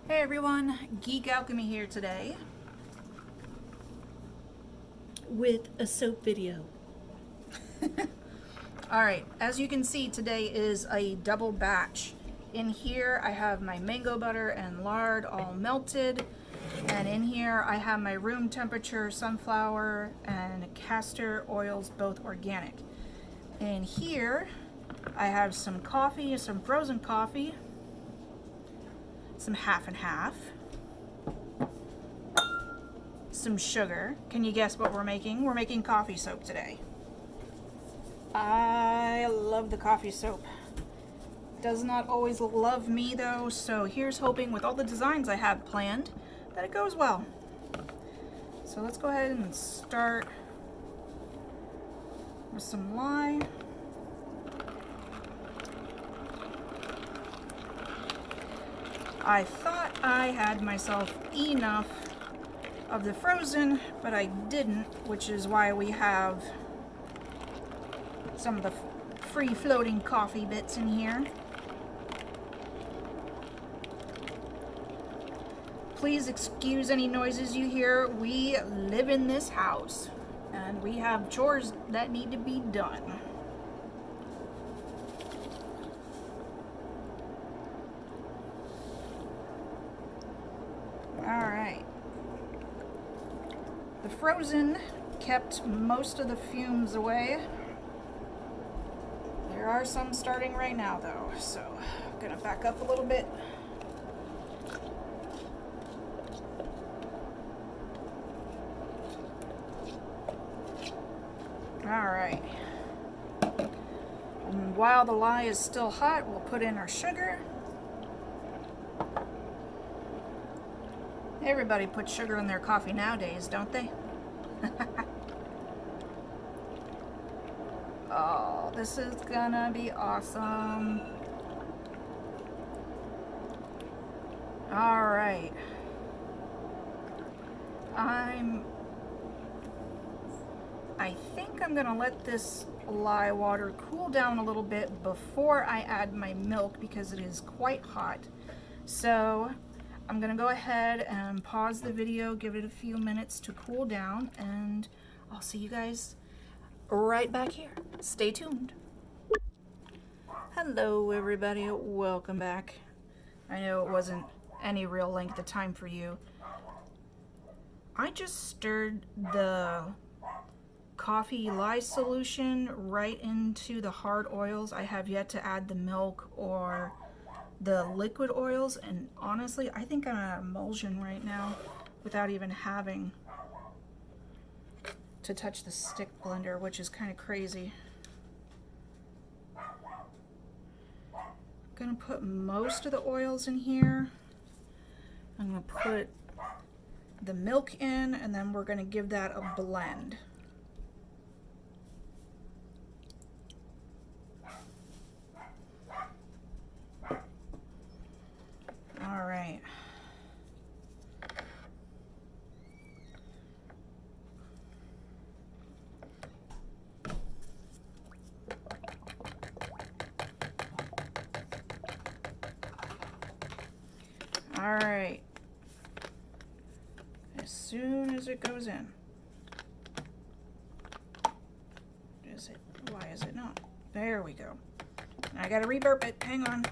Hey everyone, Geek Alchemy here today with a soap video. Alright, as you can see, today is a double batch. In here I have my mango butter and lard all melted, and in here I have my room temperature sunflower and castor oils, both organic. In here I have some coffee, some frozen coffee, some half and half, some sugar. Can you guess what we're making? We're making coffee soap today. I love the coffee soap. Does not always love me though, so here's hoping with all the designs I have planned that it goes well. So let's go ahead and start with some lye. I thought I had myself enough of the frozen, but I didn't, which is why we have some of the free floating coffee bits in here. Please excuse any noises you hear. We live in this house and we have chores that need to be done. Alright. The frozen kept most of the fumes away. There are some starting right now though, so I'm gonna back up a little bit. Alright. And while the lye is still hot, we'll put in our sugar. Everybody puts sugar in their coffee nowadays, don't they? Oh, this is gonna be awesome. Alright. I think I'm gonna let this lye water cool down a little bit before I add my milk because it is quite hot. So I'm gonna go ahead and pause the video, give it a few minutes to cool down, and I'll see you guys right back here. Stay tuned. Hello everybody, welcome back. I know it wasn't any real length of time for you. I just stirred the coffee lye solution right into the hard oils. I have yet to add the milk or the liquid oils, and honestly I think I'm at emulsion right now without even having to touch the stick blender, which is kind of crazy. I'm gonna put most of the oils in here. I'm gonna put the milk in, and then we're gonna give that a blend. All right. All right. As soon as it goes in. Is it? Why is it not? There we go. I gotta reburp it. Hang on.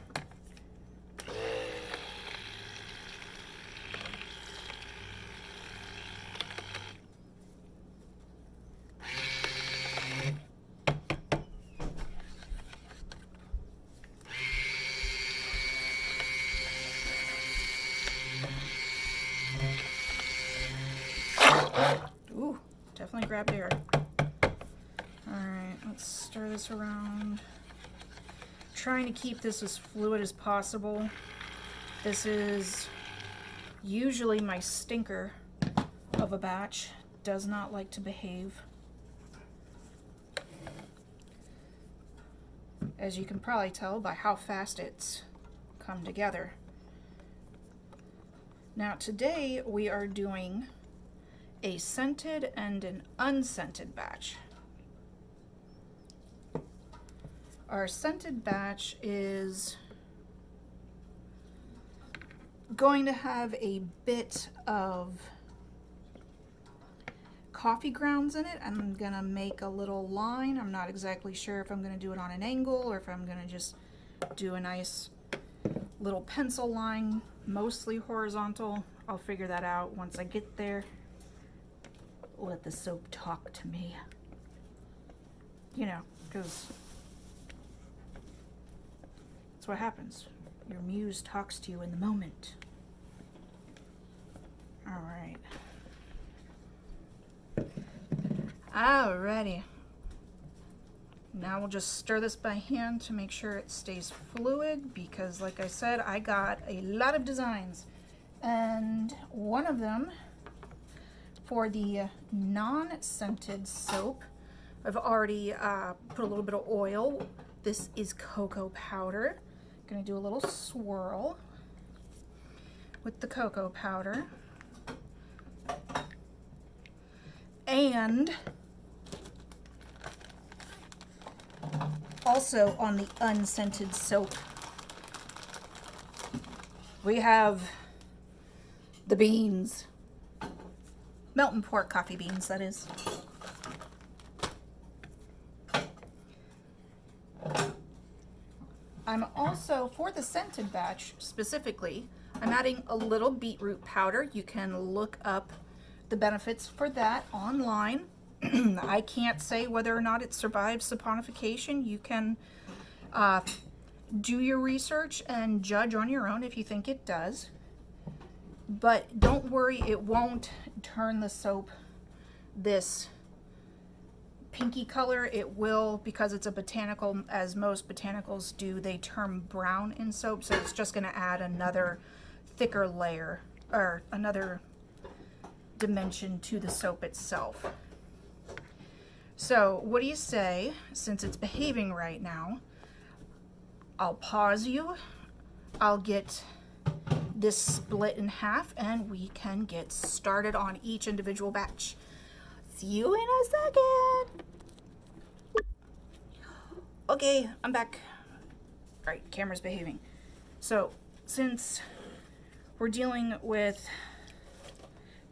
Ooh, definitely grabbed air. Alright, let's stir this around. Trying to keep this as fluid as possible. This is usually my stinker of a batch. Does not like to behave. As you can probably tell by how fast it's come together. Now today we are doing a scented and an unscented batch. Our scented batch is going to have a bit of coffee grounds in it. I'm gonna make a little line. I'm not exactly sure if I'm gonna do it on an angle or if I'm gonna just do a nice little pencil line, mostly horizontal. I'll figure that out once I get there. Let the soap talk to me. You know, because that's what happens. Your muse talks to you in the moment. All right. Alrighty. Now we'll just stir this by hand to make sure it stays fluid because, like I said, I got a lot of designs. And one of them for the non-scented soap, I've already put a little bit of oil. This is cocoa powder. Gonna do a little swirl with the cocoa powder. And also on the unscented soap, we have the beans. Melton pork coffee beans, that is. I'm also, for the scented batch specifically, I'm adding a little beetroot powder. You can look up the benefits for that online. I can't say whether or not it survives saponification. You can do your research and judge on your own if you think it does. But don't worry, it won't turn the soap this pinky color. It will, because it's a botanical, as most botanicals do, they turn brown in soap, so it's just going to add another thicker layer, or another dimension to the soap itself. So what do you say, since it's behaving right now, I'll pause you, I'll get this split in half, and we can get started on each individual batch. See you in a second. Okay, I'm back. All right, camera's behaving. So since we're dealing with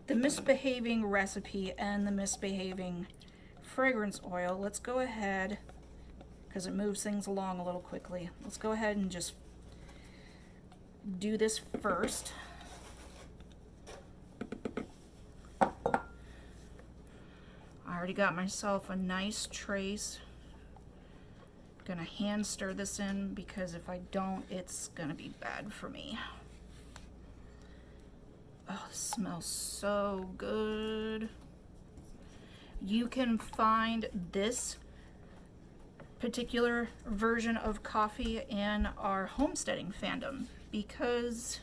the misbehaving recipe and the misbehaving fragrance oil, let's go ahead, because it moves things along a little quickly, let's go ahead and just do this first. I already got myself a nice trace. Gonna hand stir this in because if I don't, it's gonna be bad for me. Oh, this smells so good. You can find this particular version of coffee in our homesteading fandom because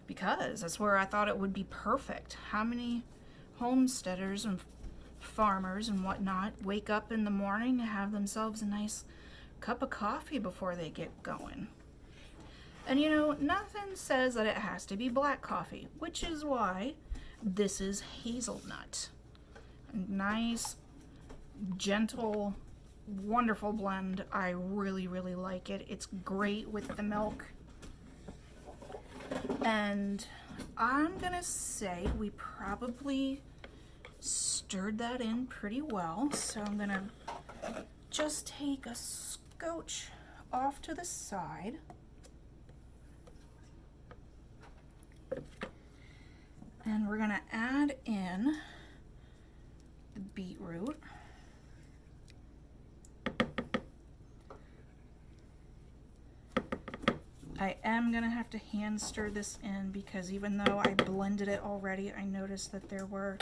that's where I thought it would be perfect. How many homesteaders and farmers and whatnot wake up in the morning and have themselves a nice cup of coffee before they get going? And you know, nothing says that it has to be black coffee, which is why this is hazelnut. A nice, gentle, wonderful blend. I really, really like it. It's great with the milk. And I'm gonna say we probably stirred that in pretty well. So I'm gonna just take a scotch off to the side. And we're gonna add in the beetroot. I am gonna have to hand stir this in because even though I blended it already, I noticed that there were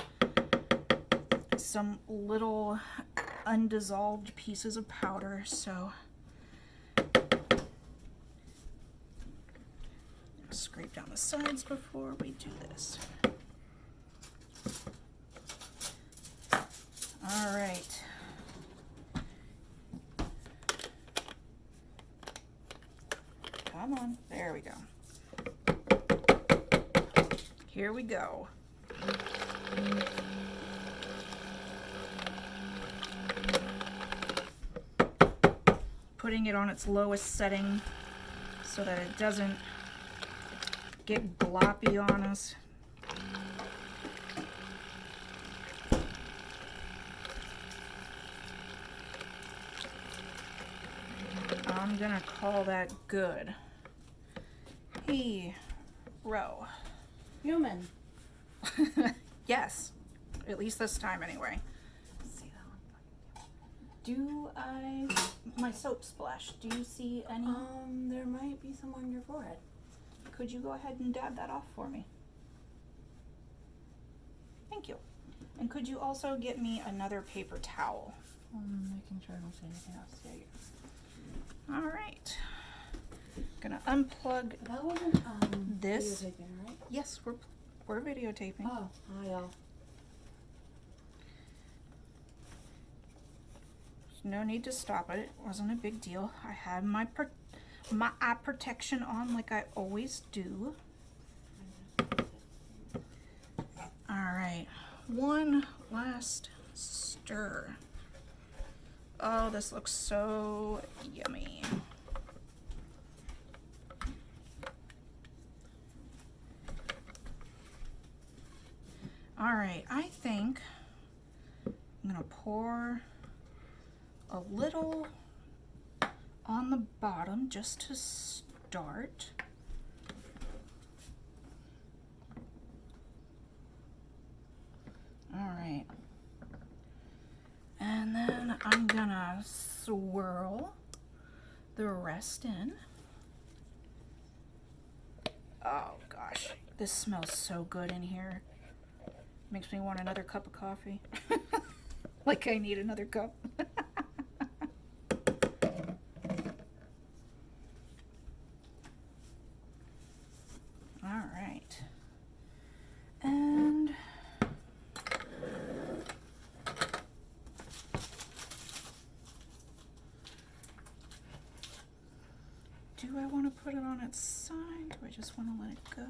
some little undissolved pieces of powder, so scrape down the sides before we do this. All right. Come on, there we go. Here we go. Putting it on its lowest setting so that it doesn't get gloppy on us. I'm gonna call that good. Hero. Human. Yes, at least this time anyway. Let's see that one. My soap splash, do you see any? There might be some on your forehead. Could you go ahead and dab that off for me? Thank you. And could you also get me another paper towel? Making sure I don't see anything else. Yeah, All right. Gonna unplug that wasn't this. videotaping, right? Yes, we're videotaping. Oh, hi y'all. No need to stop it. It wasn't a big deal. I had my eye protection on like I always do. All right, one last stir. Oh, this looks so yummy. All right, I think I'm gonna pour a little on the bottom just to start. All right. And then I'm gonna swirl the rest in. Oh gosh, this smells so good in here. Makes me want another cup of coffee. Like I need another cup. All right. And do I want to put it on its side? Do I just want to let it go?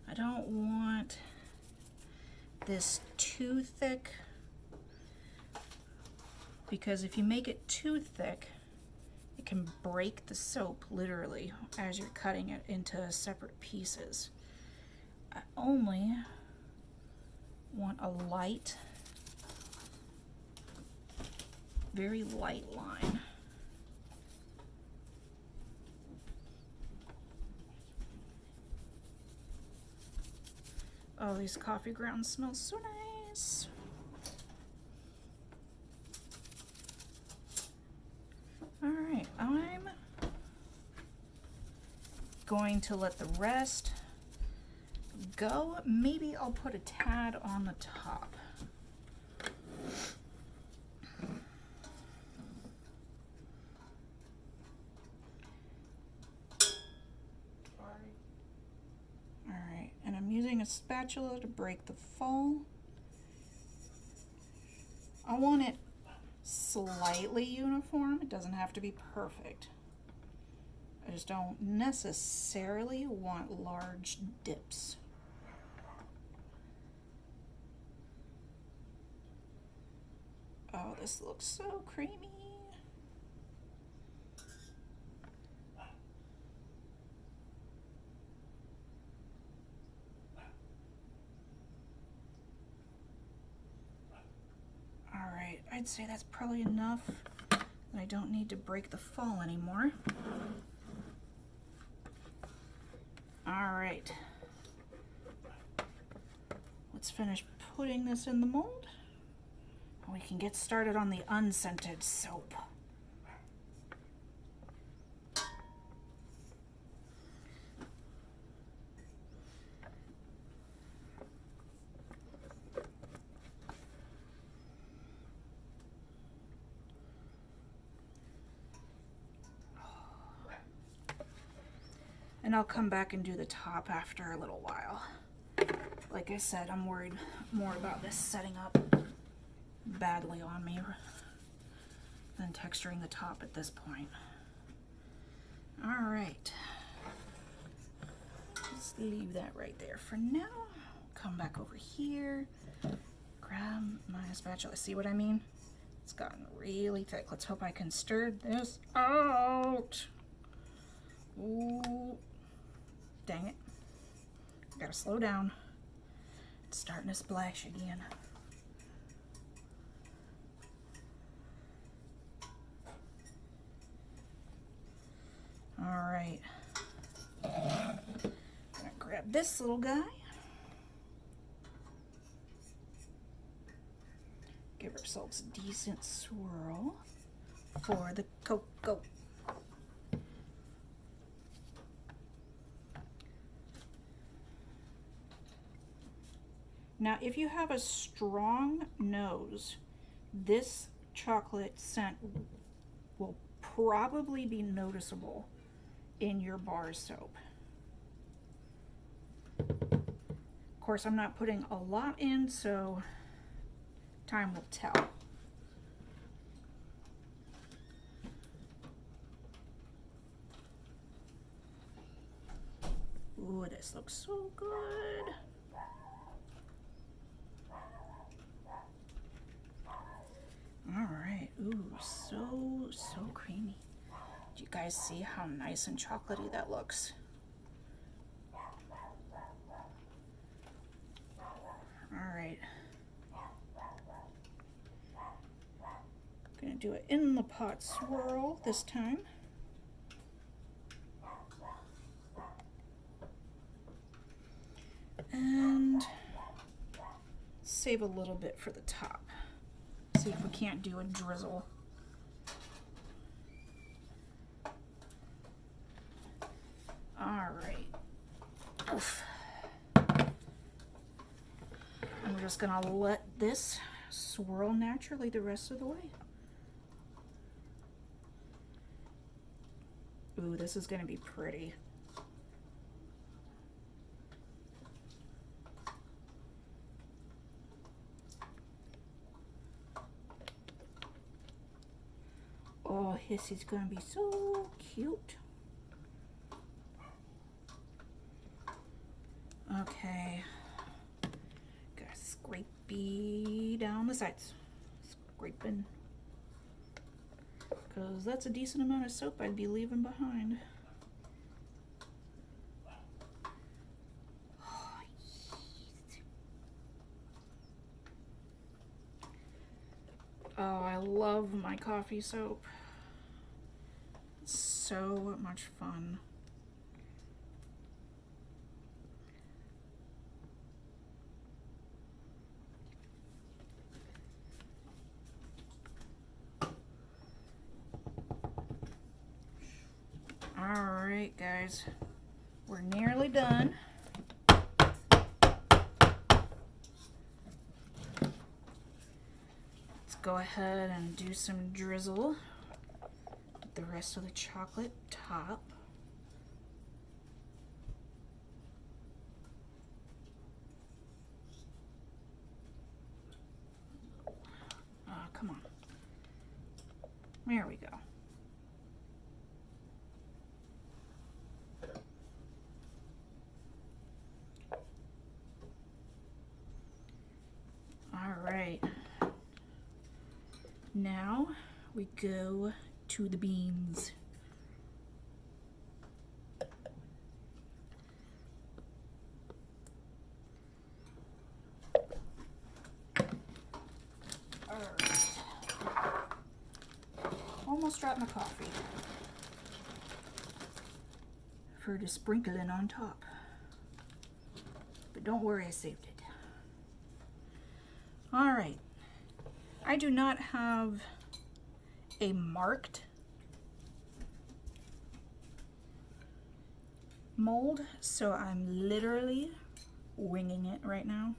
I don't want this too thick, because if you make it too thick, it can break the soap literally as you're cutting it into separate pieces. I only want a light, very light line. Oh, these coffee grounds smell so nice. All right, I'm going to let the rest go. Maybe I'll put a tad on the top. Using a spatula to break the foam. I want it slightly uniform. It doesn't have to be perfect. I just don't necessarily want large dips. Oh, this looks so creamy. I'd say that's probably enough. I don't need to break the fall anymore. All right. Let's finish putting this in the mold. We can get started on the unscented soap. And I'll come back and do the top after a little while. Like I said, I'm worried more about this setting up badly on me than texturing the top at this point. All right. Just leave that right there for now. Come back over here, grab my spatula. See what I mean? It's gotten really thick. Let's hope I can stir this out. Ooh, dang it. Gotta slow down. It's starting to splash again. All right. Gonna grab this little guy. Give ourselves a decent swirl for the cocoa. Now, if you have a strong nose, this chocolate scent will probably be noticeable in your bar soap. Of course, I'm not putting a lot in, so time will tell. Ooh, this looks so good. All right, ooh, so creamy. Do you guys see how nice and chocolatey that looks? All right. Gonna do it in the pot swirl this time. And save a little bit for the top. See if we can't do a drizzle. All right. Oof. I'm just gonna let this swirl naturally the rest of the way. Ooh, this is gonna be pretty. Oh, this is gonna be so cute. Okay, gotta scrapey down the sides. Scraping, because that's a decent amount of soap I'd be leaving behind. Oh, yes. Oh, I love my coffee soap. It's so much fun. All right, guys, we're nearly done. Let's go ahead and do some drizzle with the rest of the chocolate top. Come on. There we go. All right. Now we go to the beans. All right. Almost dropped my coffee for the sprinkling on top. But don't worry, I saved it. All right. I do not have a marked mold, so I'm literally winging it right now.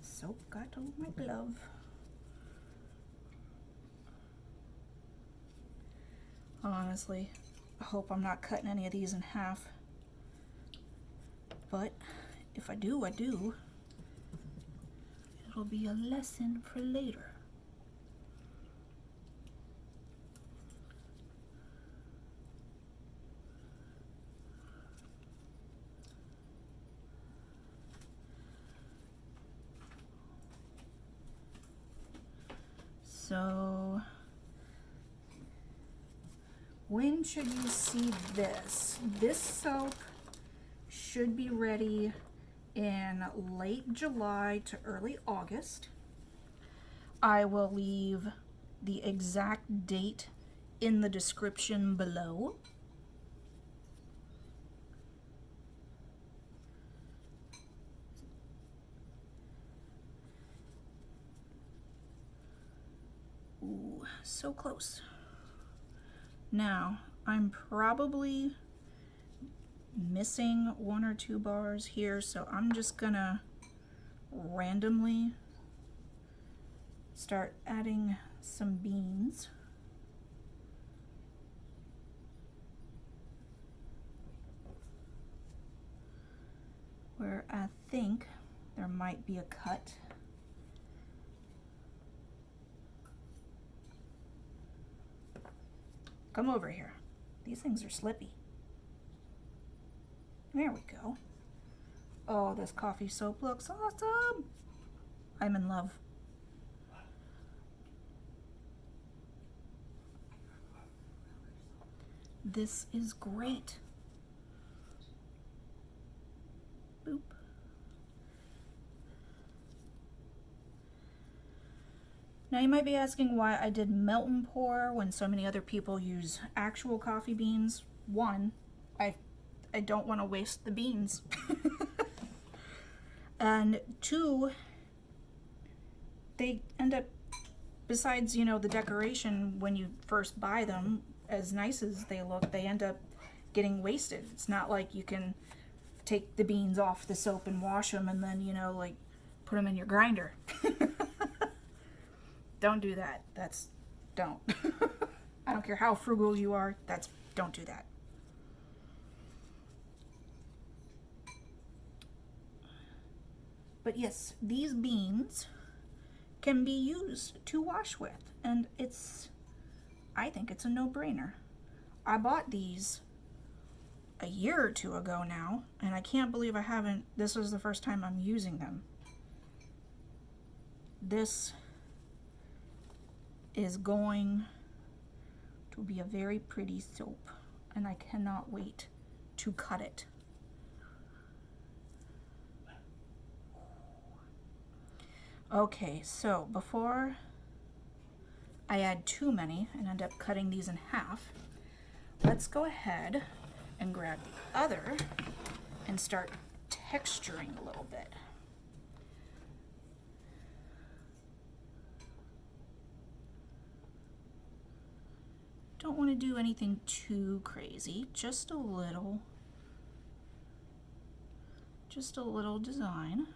Soap got on my glove. Honestly, I hope I'm not cutting any of these in half. But if I do, I do. It'll be a lesson for later. So when should you see this? This soap should be ready in late July to early August. I will leave the exact date in the description below. Ooh, so close. Now, I'm probably missing 1 or 2 bars here, so I'm just gonna randomly start adding some beans. Where I think there might be a cut. Come over here. These things are slippy. There we go. Oh, this coffee soap looks awesome. I'm in love. This is great. Boop. Now you might be asking why I did melt and pour when so many other people use actual coffee beans. One, I don't want to waste the beans. And two, they end up, besides, you know, the decoration when you first buy them, as nice as they look, they end up getting wasted. It's not like you can take the beans off the soap and wash them and then, you know, like put them in your grinder. Don't do that. Don't. I don't care how frugal you are, don't do that. But yes, these beans can be used to wash with, and I think it's a no-brainer. I bought these a year or two ago now, and I can't believe this was the first time I'm using them. This is going to be a very pretty soap, and I cannot wait to cut it. Okay, so before I add too many and end up cutting these in half, let's go ahead and grab the other and start texturing a little bit. Don't want to do anything too crazy, just a little design.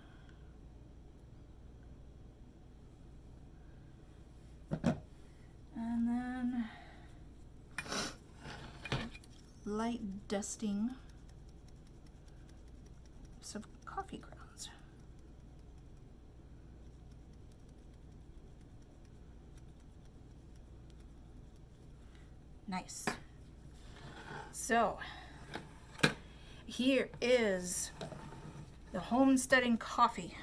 And then light dusting some coffee grounds. Nice. So here is the homesteading coffee,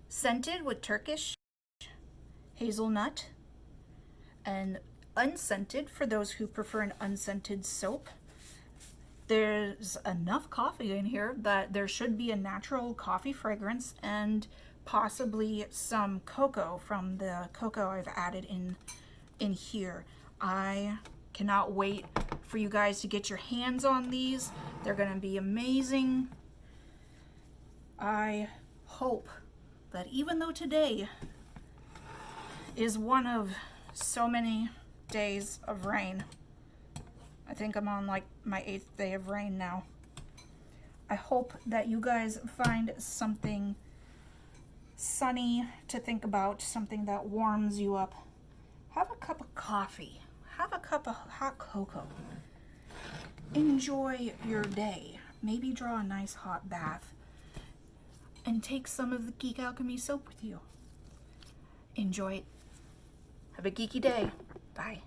scented with Turkish hazelnut and unscented for those who prefer an unscented soap. There's enough coffee in here that there should be a natural coffee fragrance and possibly some cocoa from the cocoa I've added in here. I cannot wait for you guys to get your hands on these. They're gonna be amazing. I hope that even though today is one of so many days of rain, I think I'm on like my 8th day of rain now, I hope that you guys find something sunny to think about, something that warms you up. Have a cup of coffee, have a cup of hot cocoa, enjoy your day, maybe draw a nice hot bath, and take some of the Geek Alchemy soap with you. Enjoy it. Have a geeky day. Bye.